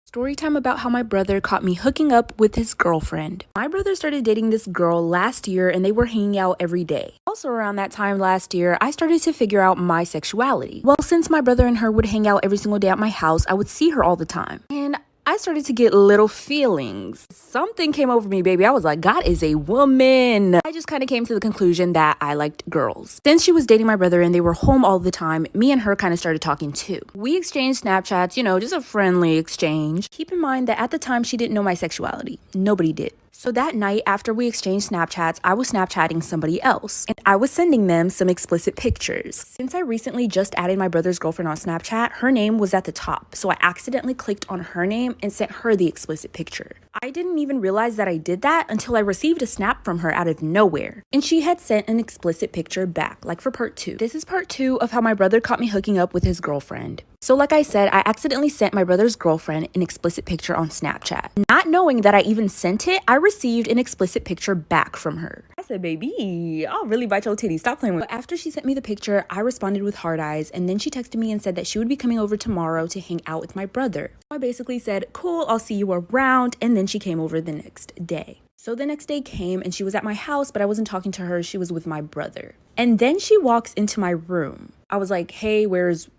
Story time about how my brother caught me hooking up with his girlfriend. My brother started dating this girl last year and they were hanging out every day. Also around that time last year, I started to figure out my sexuality. Well, since my brother and her would hang out every single day at my house, I would see her all the time. And I started to get little feelings. Something came over me, baby. I was like, God is a woman. I just kind of came to the conclusion that I liked girls. Since she was dating my brother and they were home all the time, me and her kind of started talking too. We exchanged Snapchats, just a friendly exchange. Keep in mind that at the time, she didn't know my sexuality. Nobody did. So that night, after we exchanged Snapchats, I was Snapchatting somebody else, and I was sending them some explicit pictures. Since I recently just added my brother's girlfriend on Snapchat, her name was at the top, so I accidentally clicked on her name and sent her the explicit picture. I didn't even realize that I did that until I received a snap from her out of nowhere, and she had sent an explicit picture back, like for part 2. This is part 2 of how my brother caught me hooking up with his girlfriend. So like I said, I accidentally sent my brother's girlfriend an explicit picture on Snapchat. Not knowing that I even sent it, I received an explicit picture back from her. I said, baby, I'll really bite your titties. Stop playing with me. But after she sent me the picture, I responded with hard eyes, and then she texted me and said that she would be coming over tomorrow to hang out with my brother. I basically said, cool, I'll see you around, and then she came over the next day. So the next day came and she was at my house, but I wasn't talking to her. She was with my brother. And then she walks into my room. I was like, hey, where's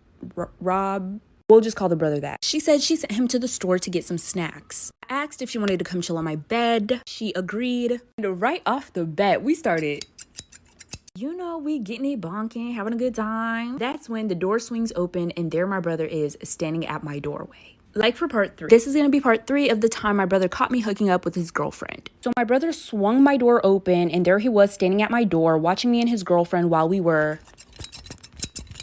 Rob? We'll just call the brother that. She said she sent him to the store to get some snacks. I asked if she wanted to come chill on my bed. She agreed. And right off the bat, we started, we getting it bonking, having a good time. That's when the door swings open and there my brother is standing at my doorway. Like for part 3. This is going to be part 3 of the time my brother caught me hooking up with his girlfriend. So my brother swung my door open and there he was standing at my door watching me and his girlfriend while we were...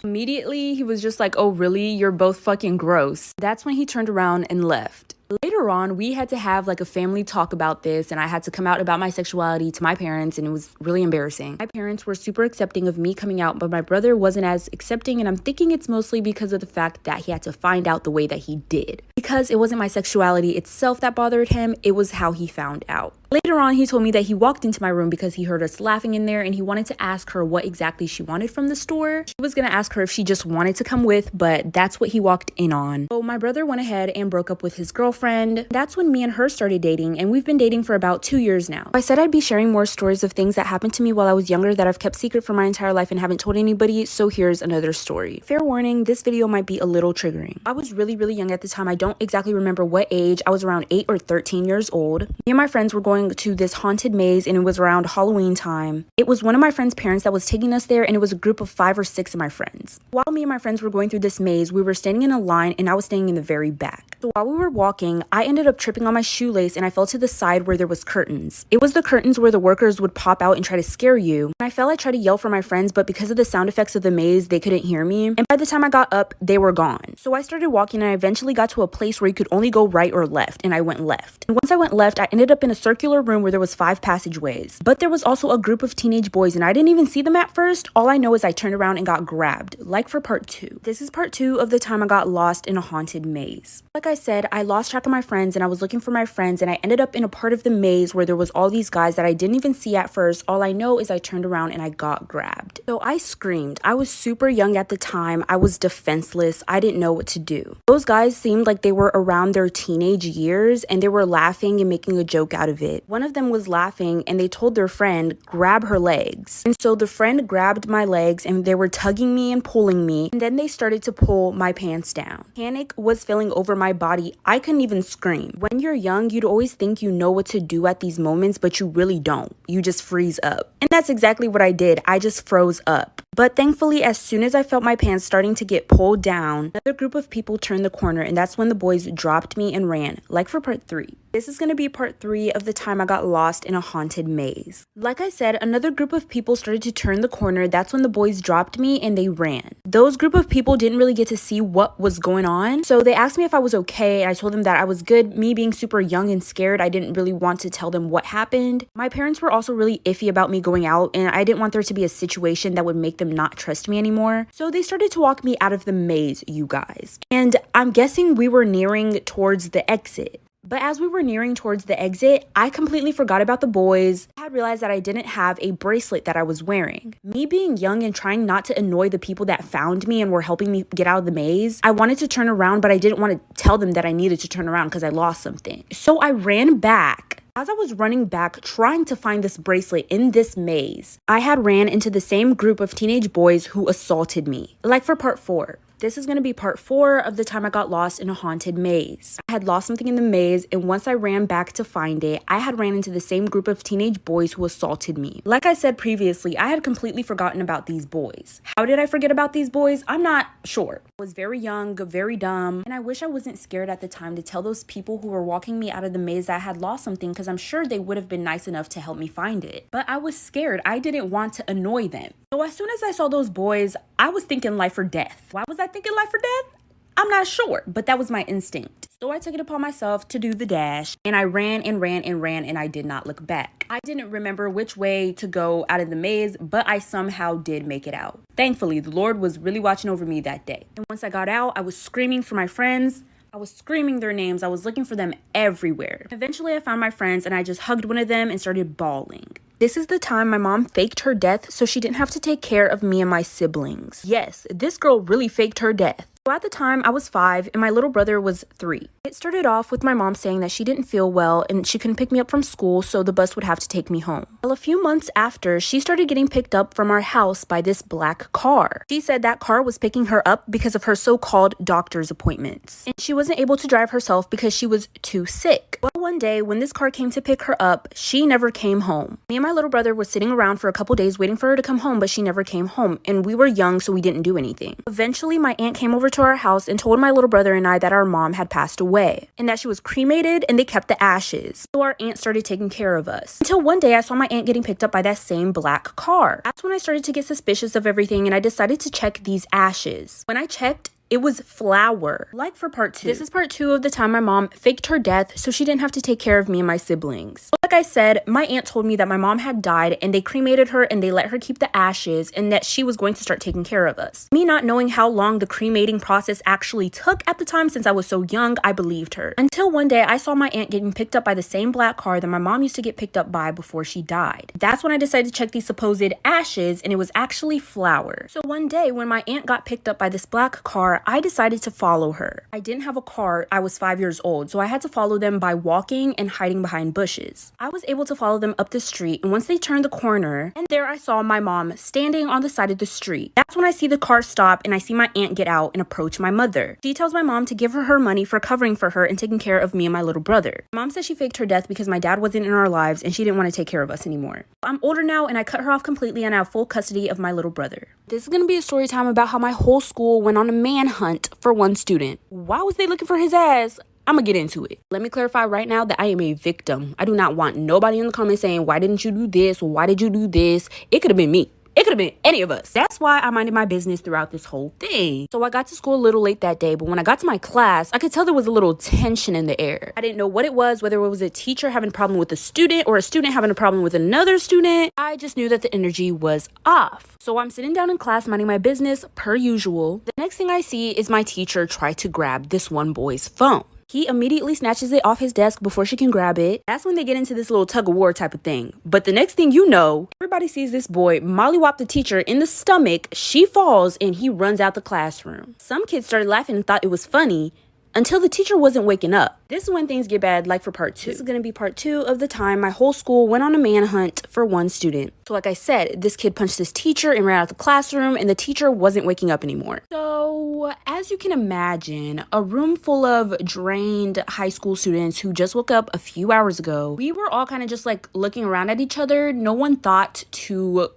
Immediately, he was just like, oh, really? You're both fucking gross. That's when he turned around and left. Later on, we had to have like a family talk about this, and I had to come out about my sexuality to my parents, and it was really embarrassing. My parents were super accepting of me coming out, but my brother wasn't as accepting, and I'm thinking it's mostly because of the fact that he had to find out the way that he did. Because it wasn't my sexuality itself that bothered him, it was how he found out. Later on, he told me that he walked into my room because he heard us laughing in there and he wanted to ask her what exactly she wanted from the store. He was gonna ask her if she just wanted to come with, but that's what he walked in on. So my brother went ahead and broke up with his girlfriend. That's when me and her started dating, and we've been dating for about 2 years now. I said I'd be sharing more stories of things that happened to me while I was younger that I've kept secret for my entire life and haven't told anybody, so here's another story. Fair warning, this video might be a little triggering. I was really young at the time. I don't exactly remember what age. I was around 8 or 13 years old. Me and my friends were going to this haunted maze, and it was around Halloween time. It was one of my friend's parents that was taking us there, and it was a group of 5 or 6 of my friends. While me and my friends were going through this maze, we were standing in a line and I was standing in the very back. So while we were walking, I ended up tripping on my shoelace and I fell to the side where there was curtains. It was the curtains where the workers would pop out and try to scare you. When I fell, I tried to yell for my friends, but because of the sound effects of the maze, they couldn't hear me. And by the time I got up, they were gone. So I started walking and I eventually got to a place where you could only go right or left, and I went left. And once I went left, I ended up in a circular room where there was 5 passageways. But there was also a group of teenage boys and I didn't even see them at first. All I know is I turned around and got grabbed, like for part 2. This is part 2 of the time I got lost in a haunted maze. Like I said, I lost track of my friends and I was looking for my friends, and I ended up in a part of the maze where there was all these guys that I didn't even see at first. All I know is I turned around and I got grabbed. So I screamed. I was super young at the time. I was defenseless. I didn't know what to do. Those guys seemed like they were around their teenage years and they were laughing and making a joke out of it. One of them was laughing and they told their friend, grab her legs. And so the friend grabbed my legs and they were tugging me and pulling me, and then they started to pull my pants down. Panic was filling over my body. I couldn't even scream. When you're young, you'd always think you know what to do at these moments, but you really don't. You just freeze up. And that's exactly what I did. I just froze up. But thankfully, as soon as I felt my pants starting to get pulled down, another group of people turned the corner, and that's when the boys dropped me and ran, like for part 3. This is going to be part 3 of the time I got lost in a haunted maze. Like I said, another group of people started to turn the corner. That's when the boys dropped me and they ran. Those group of people didn't really get to see what was going on, so they asked me if I was okay. I told them that I was good. Me being super young and scared, I didn't really want to tell them what happened. My parents were also really iffy about me going out, and I didn't want there to be a situation that would make them not trust me anymore. So they started to walk me out of the maze, you guys. And I'm guessing we were nearing towards the exit. But as we were nearing towards the exit, I completely forgot about the boys. I had realized that I didn't have a bracelet that I was wearing. Me being young and trying not to annoy the people that found me and were helping me get out of the maze, I wanted to turn around, but I didn't want to tell them that I needed to turn around because I lost something. So I ran back. As I was running back, trying to find this bracelet in this maze, I had ran into the same group of teenage boys who assaulted me. Like for part 4. This is going to be part 4 of the time I got lost in a haunted maze. I had lost something in the maze, and once I ran back to find it, I had ran into the same group of teenage boys who assaulted me. Like I said previously, I had completely forgotten about these boys. How did I forget about these boys? I'm not sure. I was very young, very dumb, and I wish I wasn't scared at the time to tell those people who were walking me out of the maze that I had lost something, because I'm sure they would have been nice enough to help me find it. But I was scared. I didn't want to annoy them. So as soon as I saw those boys, I was thinking life or death. Why was I thinking life or death? I'm not sure, but that was my instinct. So I took it upon myself to do the dash, and I ran and ran and ran, and I did not look back. I didn't remember which way to go out of the maze, but I somehow did make it out. Thankfully, the Lord was really watching over me that day. And once I got out, I was screaming for my friends. I was screaming their names. I was looking for them everywhere. Eventually, I found my friends, and I just hugged one of them and started bawling. This is the time my mom faked her death so she didn't have to take care of me and my siblings. Yes, this girl really faked her death. So at the time, I was 5 and my little brother was 3. It started off with my mom saying that she didn't feel well and she couldn't pick me up from school, so the bus would have to take me home. Well, a few months after, she started getting picked up from our house by this black car. She said that car was picking her up because of her so-called doctor's appointments. And she wasn't able to drive herself because she was too sick. Well, one day, when this car came to pick her up, she never came home. Me and my little brother were sitting around for a couple days waiting for her to come home, but she never came home. And we were young, so we didn't do anything. Eventually, my aunt came over to our house and told my little brother and I that our mom had passed away and that she was cremated and they kept the ashes. So our aunt started taking care of us. Until one day I saw my aunt getting picked up by that same black car. That's when I started to get suspicious of everything and I decided to check these ashes. When I checked, it was flour. Like for part 2. This is part 2 of the time my mom faked her death so she didn't have to take care of me and my siblings. Like I said, my aunt told me that my mom had died and they cremated her and they let her keep the ashes and that she was going to start taking care of us. Me not knowing how long the cremating process actually took at the time since I was so young, I believed her. Until one day I saw my aunt getting picked up by the same black car that my mom used to get picked up by before she died. That's when I decided to check these supposed ashes and it was actually flour. So one day when my aunt got picked up by this black car, I decided to follow her. I didn't have a car. I was 5 years old, so I had to follow them by walking and hiding behind bushes. I was able to follow them up the street, and once they turned the corner, and there I saw my mom standing on the side of the street. That's when I see the car stop and I see my aunt get out and approach my mother. She tells my mom to give her money for covering for her and taking care of me and my little brother. Mom says she faked her death because my dad wasn't in our lives and she didn't want to take care of us anymore. I'm older now and I cut her off completely and I have full custody of my little brother. This is going to be a story time about how my whole school went on a manhunt for one student. Why was they looking for his ass? I'm gonna get into it. Let me clarify right now that I am a victim. I do not want nobody in the comments saying, why didn't you do this? Or why did you do this? It could have been me. It could have been any of us. That's why I minded my business throughout this whole thing. So I got to school a little late that day, but when I got to my class, I could tell there was a little tension in the air. I didn't know what it was, whether it was a teacher having a problem with a student or a student having a problem with another student. I just knew that the energy was off. So I'm sitting down in class minding my business per usual. The next thing I see is my teacher try to grab this one boy's phone. He immediately snatches it off his desk before she can grab it. That's when they get into this little tug of war type of thing. But the next thing you know, everybody sees this boy mollywop the teacher in the stomach. She falls and he runs out the classroom. Some kids started laughing and thought it was funny until the teacher wasn't waking up. This is when things get bad, like for part 2. This is going to be part 2 of the time my whole school went on a manhunt for one student. So like I said, this kid punched this teacher and ran out the classroom and the teacher wasn't waking up anymore. So as you can imagine, a room full of drained high school students who just woke up a few hours ago, we were all kind of just like looking around at each other. No one thought to,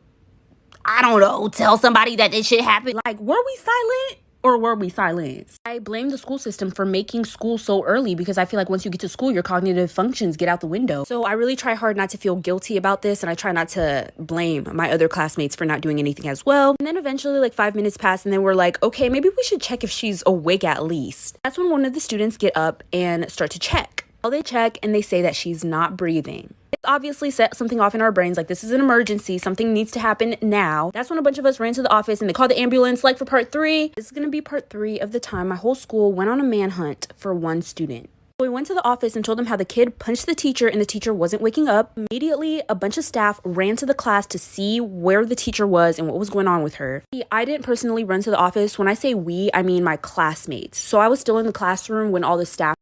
I don't know, tell somebody that this shit happened. Like, were we silent? Or were we silenced? I blame the school system for making school so early because I feel like once you get to school, your cognitive functions get out the window. So I really try hard not to feel guilty about this, and I try not to blame my other classmates for not doing anything as well. And then eventually, like 5 minutes pass, and then we're like, okay, maybe we should check if she's awake at least. That's when one of the students get up and start to check. Well, they check and they say that she's not breathing. It's obviously set something off in our brains, like this is an emergency, something needs to happen now. That's when a bunch of us ran to the office and they called the ambulance. Like for part 3, this is going to be part 3 of the time my whole school went on a manhunt for one student. We we went to the office and told them how the kid punched the teacher and the teacher wasn't waking up, immediately a bunch of staff ran to the class to see where the teacher was and what was going on with her. I didn't personally run to the office. When I say we, I mean my classmates. So I was still in the classroom when all the staff